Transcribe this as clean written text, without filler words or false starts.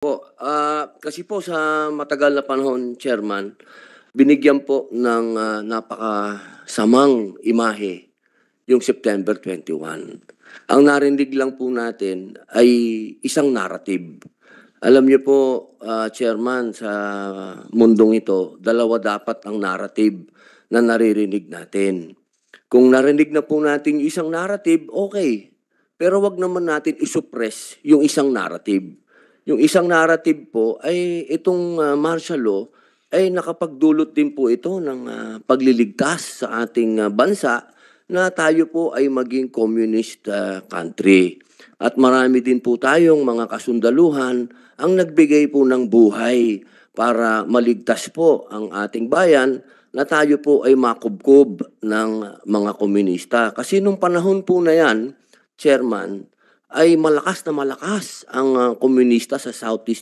Kasi po sa matagal na panahon, Chairman, binigyan po ng napakasamang imahe yung September 21. Ang narinig lang po natin ay isang narrative. Alam niyo po, Chairman, sa mundong ito, dalawa dapat ang narrative na naririnig natin. Kung narinig na po natin yung isang narrative, okay. Pero wag naman natin isuppress yung isang narrative. Yung isang narrative po ay itong martial law ay nakapagdulot din po ito ng pagliligtas sa ating bansa na tayo po ay maging communist country. At marami din po tayong mga kasundaluhan ang nagbigay po ng buhay para maligtas po ang ating bayan na tayo po ay makubkob ng mga komunista. Kasi nung panahon po na yan, Chairman, ay malakas na malakas ang komunista sa Southeast